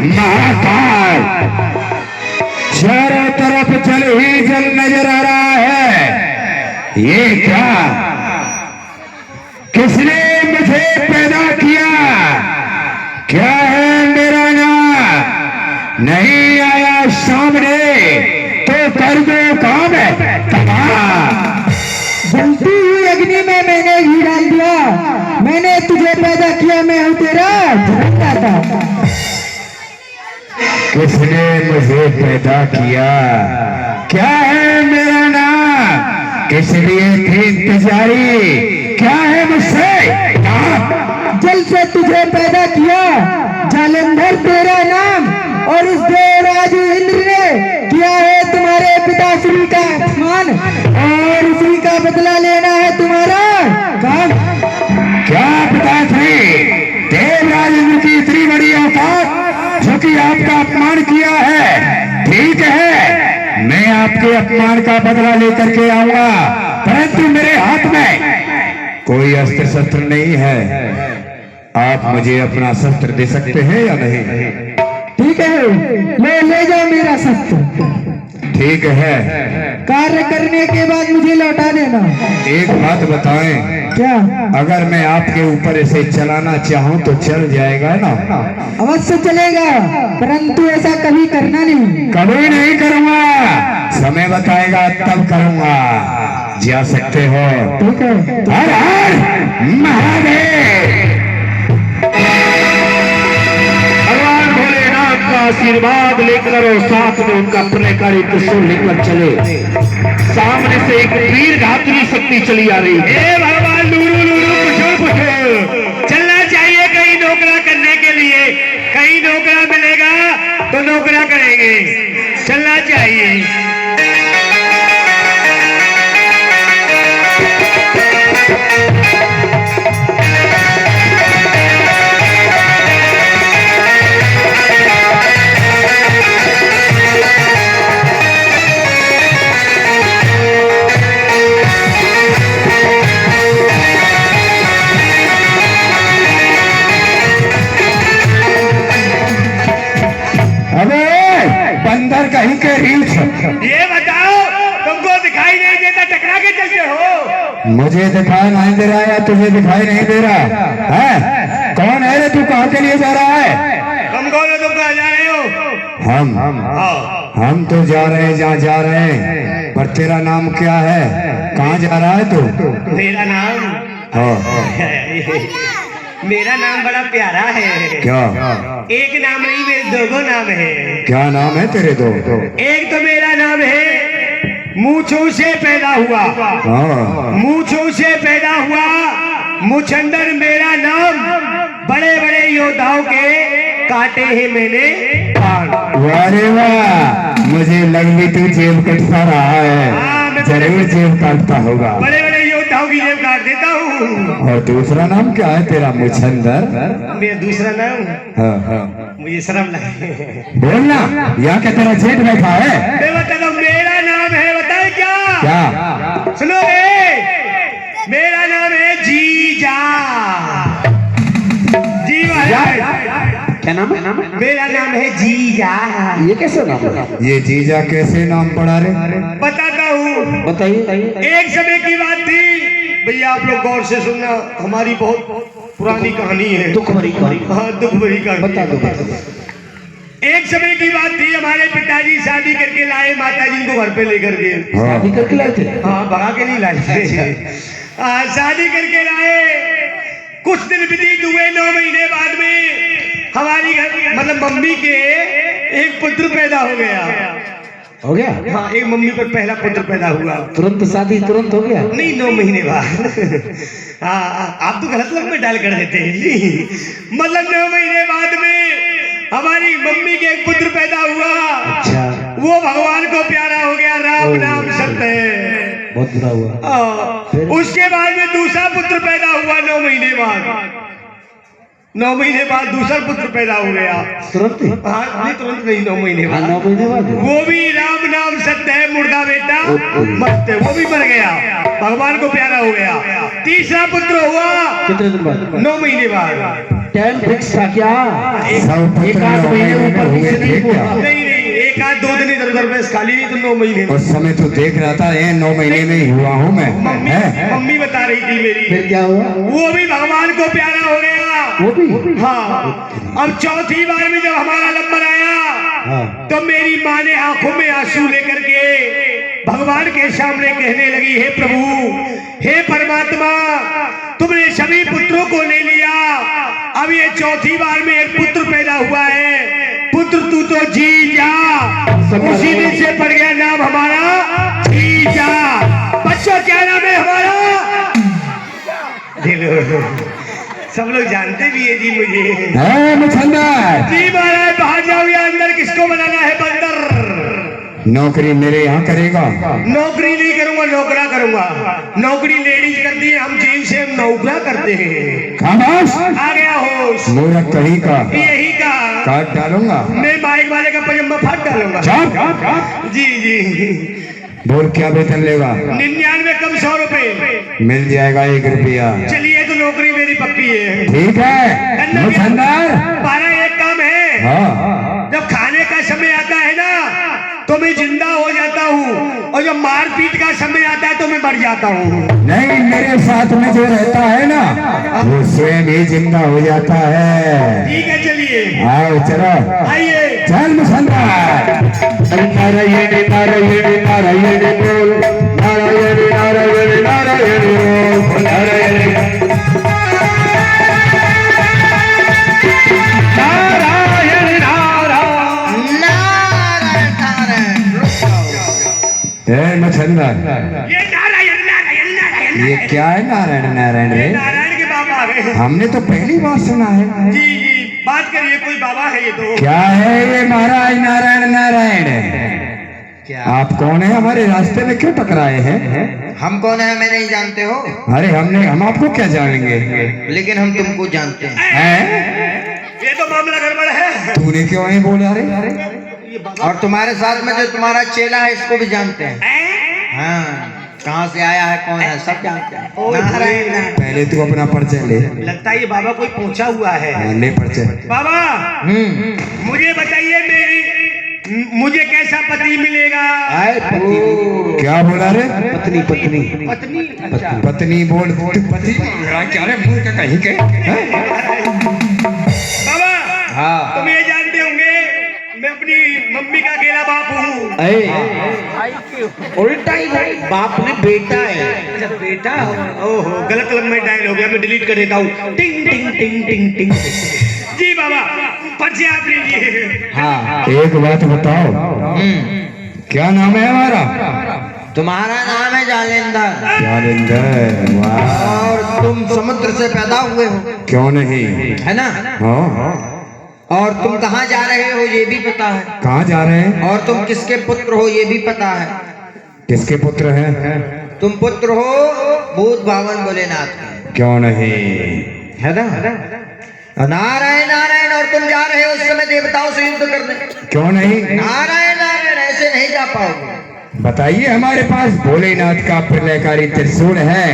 महाकाल चारों तरफ जल ही जल नजर आ रहा है। ये क्या, किसने मुझे पैदा किया? क्या है मेरा नाम? नहीं आया सामने तो कर दो काम है। जलती हुई अग्नि में मैंने घी डाल दिया। मैंने तुझे पैदा किया, मैं हूँ तेरा जन्मदाता। किसने मुझे पैदा किया? क्या है मेरा नाम? किस लिए थी इंतजारी? क्या है मुझसे? जल से तुझे पैदा किया, जालंधर तेरा नाम। और इस देवराज इंद्र ने किया है तुम्हारे पिताश्री का अपमान, और उसी का बदला लेना है तुम्हारा काम। क्या पिताश्री, देवराज इंद्र की इतनी बड़ी औकात जो कि आपका अपमान किया है? ठीक है, मैं आपके अपमान का बदला लेकर के आऊंगा, परंतु मेरे हाथ में कोई अस्त्र शस्त्र नहीं है। आप मुझे अपना शस्त्र दे सकते हैं या नहीं? ठीक है, ले जाओ मेरा शस्त्र। ठीक है, कार्य करने के बाद मुझे लौटा देना। एक बात बताएं, क्या? अगर मैं आपके ऊपर इसे चलाना चाहूं तो चल जाएगा ना? अवश्य चलेगा, परंतु ऐसा कभी करना नहीं। कभी नहीं करूंगा, समय बताएगा तब करूंगा। जा सकते हो। ठीक है। हर हर महादेव। भगवान भोलेनाथ का आशीर्वाद लेकर और साथ में उनका प्रलयकारी त्रिशूल लेकर चले। सामने से एक वीर धात्री शक्ति चली आ रही है। भगवान लूरू लूरू कुछ चलना चाहिए कहीं नौकरा करने के लिए। कहीं नौकरा मिलेगा तो नौकरा करेंगे, चलना चाहिए। बंदर कहीं के रीछ। ये बताओ, तुमको दिखाई नहीं देता, टकरा के चलते हो? मुझे दिखाई नहीं दे रहा है, तुझे दिखाई नहीं दे रहा है? कौन है रे तू? कहाँ के लिए जा रहा है? तुम कौन हो? तुम कहाँ जा रहे हो? हम तो जा रहे हैं जहाँ जा रहे हैं, पर तेरा नाम क्या है? कहाँ जा रहा है तू? मेरा नाम, मेरा नाम बड़ा प्यारा है। क्या? एक नाम नहीं, मेरे दो नाम है। क्या नाम है तेरे दो? एक तो मेरा नाम है मूंछों से पैदा हुआ। मूंछों से पैदा हुआ मुछंदर मेरा नाम। बड़े बड़े योद्धाओं के काटे हैं मैंने बाण। वारे वाह, मुझे लग भी तू जेब कटता रहा है। जरूर जेब काटता होगा। बड़े बड़े योद्धाओं की जेब काट देता हूँ। और दूसरा नाम क्या है तेरा? मुछंदर। मेरा दूसरा नाम, हाँ। मुझे शर्म लगे बोलना, यहाँ के तेरा जेठ बैठा है। मैं बता दो, मेरा नाम है, बताए क्या? क्या? सुनोगे? मेरा नाम है जीजा। जी महाराज, क्या नाम है? मेरा नाम है जीजा। ये कैसे नाम है? ये जीजा कैसे नाम पड़ा रे? बताता हूँ। बताइए। एक समय की बात थी भैया, आप लोग गौर से सुनना, हमारी बहुत पुरानी कहानी है। दुख भरी कहानी। हाँ, दुख भरी कहानी। बता दो। एक समय की बात थी, हमारे पिताजी शादी करके लाए, माता जी को घर पे लेकर गए। शादी करके लाए थे? हाँ, भगा के नहीं लाए थे। शादी करके लाए। कुछ दिन व्यतीत हुए, 9 महीने बाद में हमारी घर मतलब मम्मी के एक पुत्र पैदा हो गया। हो गया? हाँ, एक मम्मी पर पहला पुत्र पैदा हुआ। तुरंत शादी तुरंत हो गया? नहीं, 9 महीने बाद। हाँ, आप तो गलत लोग में डाल कर देते हैं जी। मतलब 9 महीने बाद में हमारी मम्मी के एक पुत्र पैदा हुआ। अच्छा। वो भगवान को प्यारा हो गया। राम नाम सत्य है। बहुत बुरा हुआ। उसके बाद में दूसरा पुत्र पैदा हुआ 9 महीने बाद। 9 महीने बाद दूसरा पुत्र पैदा हो गया। तुरंत? हाँ, नहीं तुरंत नहीं, 9 महीने बाद। 9 महीने बाद? वो भी राम नाम सत्य है, मुर्दा बेटा मत, वो भी मर गया। भगवान को प्यारा हो गया। तीसरा पुत्र हुआ कितने दिन बाद? 9 महीने बाद। टाइम फिक्स था क्या? एक आध महीने ऊपर नीचे नहीं हुआ। नहीं नहीं, 1 आध 2 दिन इधर उधर बस खाली नहीं तो 9 महीने। उस समय तो देख रहा था 9 महीने में ही हुआ हूँ मैं। मम्मी बता रही थी मेरी। फिर क्या हुआ? वो भी भगवान को प्यारा हो गया। वो भी? हाँ। अब चौथी बार में जब हमारा नंबर आया हाँ। तो मेरी माँ ने आंखों में आंसू लेकर के भगवान के सामने कहने लगी, हे प्रभु, हे परमात्मा, तुमने सभी पुत्रों को ले लिया, अब ये चौथी बार में एक पुत्र पैदा हुआ है, पुत्र तू तो जीजा। उसी दिन से पड़ गया नाम हमारा जीजा। बच्चों क्या नाम है हमारा? सब लोग जानते भी है जी मुझे। मुछंदर जी महाराज, बाहर जाओ या अंदर किसको बनाना है बंदर? नौकरी मेरे यहाँ करेगा? नौकरी नहीं करूंगा, नौकरा करूंगा। नौकरी लेडीज करती है, हम जेल से नौकरा करते हैं। खामोश। आ गया होश। मेरा कहीं का यही का काट डालूंगा। मैं माइक वाले का पजामा फाड़ डालूंगा। चुप। जी जी। बोल क्या वेतन लेगा? 99 कम 100 रुपए। मिल जाएगा 1 रुपया। चलिए तो नौकरी मेरी पक्की है। ठीक है मुछंदर। 12 एक काम है। हाँ। जब खाने का समय आता है ना तो मैं जिंदा हो जाता हूँ, और जब मारपीट का समय आता है तो मैं मर जाता हूँ। नहीं, मेरे साथ में जो रहता है ना वो स्वयं ही जिंदा हो जाता है। ठीक है चलिए। आओ चलो। आइए। चल मुछंदर। नारायण नारायण नारायण बोल, नारायण नारायण नारायण बोल, नारायण मुछंदर। ये नारायण नारायण नारायण। ये क्या है नारायण नारायण रे? नारायण के बाबा आ गए। हमने तो पहली बार सुना है। जी जी, बात करिए, कोई बाबा है ये तो। क्या है ये महाराज नारायण नारायण? क्या? आप कौन है? हमारे रास्ते में क्यों टकराए हैं? हम कौन है हमें नहीं जानते हो? अरे हम आपको क्या जानेंगे? लेकिन हम तुमको जानते हैं। हैं? ये तो मामला गड़बड़ है। तूने क्यों नहीं बोला रे? और तुम्हारे साथ में जो तुम्हारा चेला है इसको भी जानते हैं। हाँ, कहाँ से आया है, कौन है, सब जानते हैं। नारायण नारायण। पहले तू अपना परिचय ले। लगता है ये बाबा कोई पहुंचा हुआ है। ले परिचय। बाबा मुझे बताइए, मुझे कैसा पति मिलेगा? क्या बोला रे? पत्नी पत्नी पत्नी? पत्नी बोल। पति क्या रे? मुंह का कहीं के? बाबा हाँ। तुम ये जानते होंगे मैं अपनी मम्मी का अकेला बाप हूँ। उल्टा ही भाई, बाप ने बेटा है। अच्छा बेटा? ओहो, गलत लंबा डायल हो गया, मैं डिलीट कर देता हूँ। टिंग टिंग टिंग टिंग टिंग। जी बाबा, पर्चे आप लीजिए। हाँ। एक बात बताओ, क्या नाम है हमारा? तुम्हारा नाम है जालेंदर। जालेंदर। वाह। और तुम समुद्र से पैदा हुए हो, क्यों नहीं? है ना? हाँ। और तुम कहाँ जा रहे हो ये भी पता है। कहाँ जा रहे हैं? और तुम किसके पुत्र हो ये भी पता है। किसके पुत्र हैं? तुम पुत्र हो भूत भावन भोलेनाथ के। क्यों नहीं? है ना? नारायण नारायण। और तुम जा रहे हो उस समय देवताओं से युद्ध करने। क्यों नहीं? नारायण नारायण, ऐसे नहीं जा पाओगे। बताइए, हमारे पास भोलेनाथ का प्रलयकारी त्रिशूल है,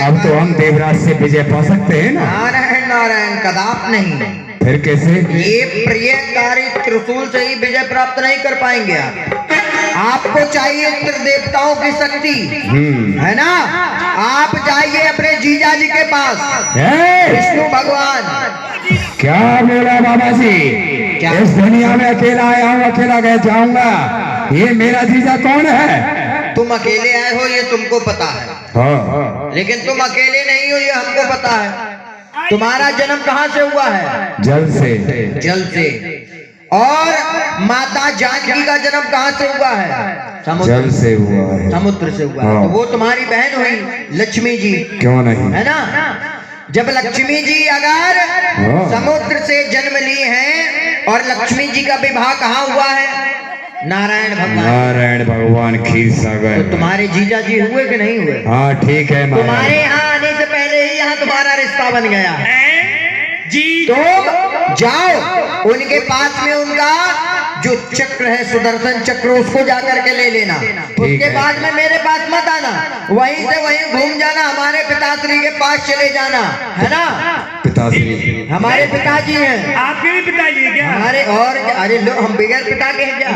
अब तो हम देवराज से विजय पा सकते हैं ना? नारायण नारायण, कदाप नहीं। फिर कैसे? ये प्रियकारी त्रिशूल से ही विजय प्राप्त नहीं कर पाएंगे आप। आपको चाहिए त्रिदेवताओं की शक्ति, है ना? आप जाइए अपने जीजा जी के पास, विष्णु भगवान। क्या बोला बाबा जी? क्या? इस दुनिया में अकेला आया हूँ, अकेला गए जाऊंगा। ये मेरा जीजा कौन है? तुम अकेले आए हो ये तुमको पता है। हाँ। लेकिन तुम अकेले नहीं हो ये हमको पता है। तुम्हारा जन्म कहाँ से हुआ है? जल से। जल से। और माता जानकी का जन्म कहाँ से हुआ है? जल से हुआ है। समुद्र से हुआ है। तो वो तुम्हारी बहन हुई लक्ष्मी जी। क्यों नहीं? है ना? जब लक्ष्मी जी अगर समुद्र से जन्म ली हैं, और लक्ष्मी जी का विवाह कहाँ हुआ है? नारायण भगवान। नारायण भगवान क्षीर सागर। तो तुम्हारे जीजा जी हुए कि नहीं हुए? हाँ ठीक है। तुम्हारे यहाँ आने से पहले ही यहाँ तुम्हारा रिश्ता बन गया। जी तुम जाओ उनके पास में उनका जो चक्र है सुदर्शन चक्र उसको जाकर के ले लेना। उसके बाद में मेरे पास मत आना, वहीं से वहीं घूम जाना, हमारे पिताश्री के पास चले जाना, है ना? पिताश्री हमारे पिताजी हैं। आपके भी पिताजी है क्या? हमारे और अरे लो हम बगैर पिता के हैं क्या?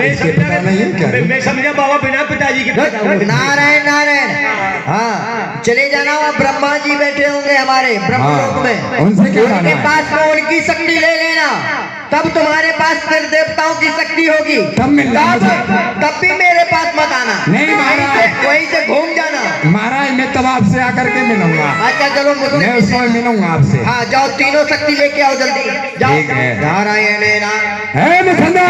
मैं समझा बाबा बिना पिताजी के पैदा हुए। नारायण नारायण। हाँ चले जाना, वहाँ ब्रह्मा जी बैठे होंगे हमारे ब्रह्मलोक में, उनसे क्या उनके पास में उनकी शक्ति ले लेना, तब तुम्हारे पास फिर देवताओं की शक्ति होगी। तब भी मेरे पास मत आना, नहीं महाराज, वहीं से घूम जाना। महाराज मैं तब आपसे आकर के मिलूंगा। अच्छा चलो मुझे मैं उस समय मिलूंगा आपसे। हाँ जाओ, तीनों शक्ति लेके आओ जल्दी जाओ। ठीक है। नारायण है मुसंदर।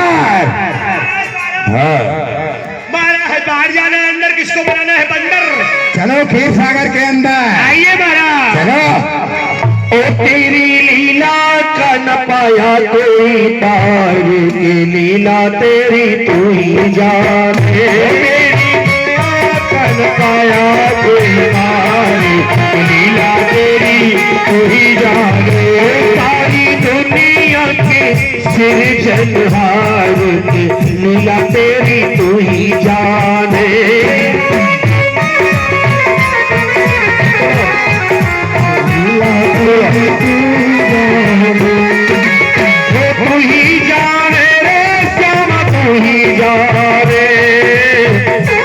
हाँ मारा है बाहर जाना है, अंदर किसको बनाना है बंदर? चलो क्षीर सागर के अंदर आइए महाराज। चलो। ओ तेरी लीला का न पाया कोई पार, की लीला तेरी तू ही जाने। तेरी लीला का न पाया कोई पार, की लीला तेरी तू ही जाने। सारी दुनिया के सिरजनहार की लीला तेरी तू ही जाने। तू ही जाने रे श्यामा, तू ही जाने,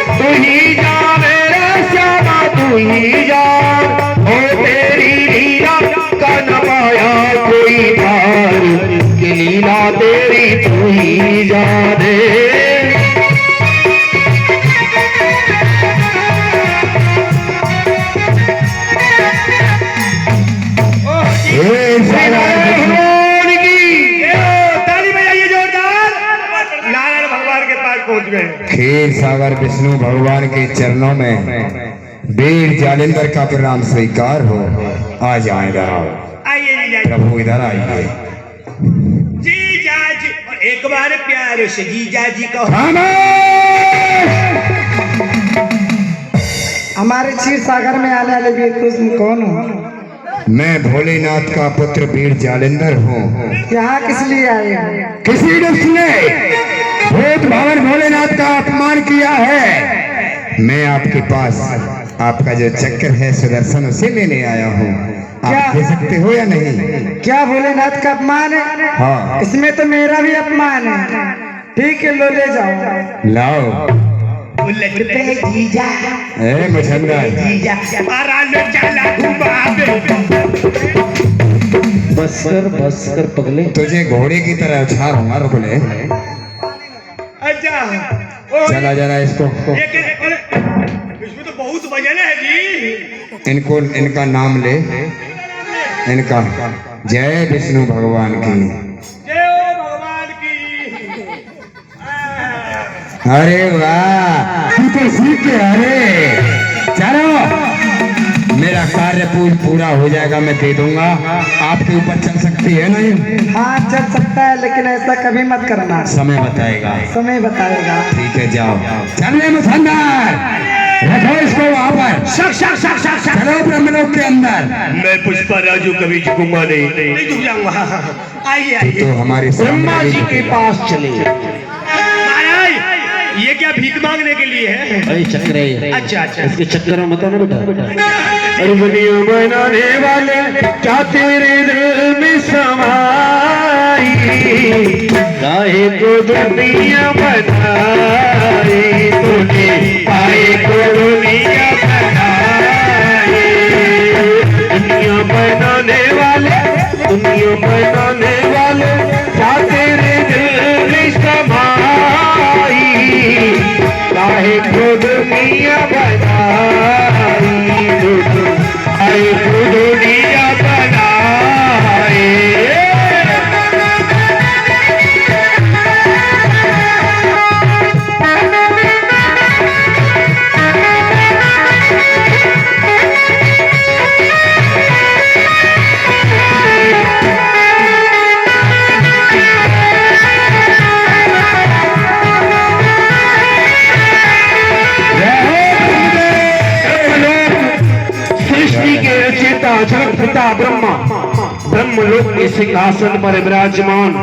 तू ही जाने रे श्यामा, तू ही जान। ओ तेरी लीला का न पाया कोई पार, की लीला तेरी तू ही जाने। क्षीर सागर विष्णु भगवान के चरणों में वीर जालिंदर का प्रणाम स्वीकार हो। आ जाए इधर आओ। आइए जी प्रभु इधर आइए। जीजा जी, एक बार प्यार से जीजा जी कहो। हमारे क्षीर सागर में आने वाले वीर तुम कौन हो? मैं भोलेनाथ का पुत्र वीर जालिंदर हूँ। यहाँ किस लिए आए? किसी ने भूत भवन भोलेनाथ का अपमान किया है। मैं आपके पास आपका जो चक्र है सुदर्शन उसे लेने आया हूँ। आप दे सकते हो या नहीं? क्या भोलेनाथ का अपमान है? हाँ इसमें तो मेरा भी अपमान है। ठीक है लो ले जाओ। लाओ। जीजा ए मुसंदर, जीजा बस कर पगले। तुझे घोड़े की तरह उछालूंगा। रुक ले। अच्छा चला जरा इसको। इसमें तो बहुत वजन है जी। इनको इनका नाम ले। इनका जय विष्णु भगवान की। जय भगवान की। अरे वाह, तू तो सीख के। अरे चलो, मेरा कार्य पूरा हो जाएगा, मैं दे दूंगा। आपके ऊपर चल सकती है नहीं? हाँ चल सकता है, लेकिन ऐसा कभी मत करना। समय बताएगा। समय बताएगा। ठीक है जाओ। चलिए मुसंदर, रखो इसको वहाँ पर। चलो ब्रह्मलोक के अंदर। मैं पुष्पा राजू कभी झुकूंगा नहीं झुक जाऊंगा। आइए आइए। तो हमारे ब्रह्मा जी के पास चले। महाराज ये क्या भीख मांगने के लिए है? अरे चक्कर है। अच्छा अच्छा। इसके चक्कर में मत आना बेटा। अरे दुनिया बनाने वाले क्या तेरे दिल में समाई, काहे को दुनिया बनाई तूने, काहे को दुनिया बनाई। दुनिया बनाने वाले, दुनिया बनाने वाले क्या तेरे दिल में समाई, काहे को दुनिया बनाई, काहे को दुनिया बनाई। सृष्टि के रचयिता जगत पिता ब्रह्मा ब्रह्मलोक के सिंहासन पर विराजमान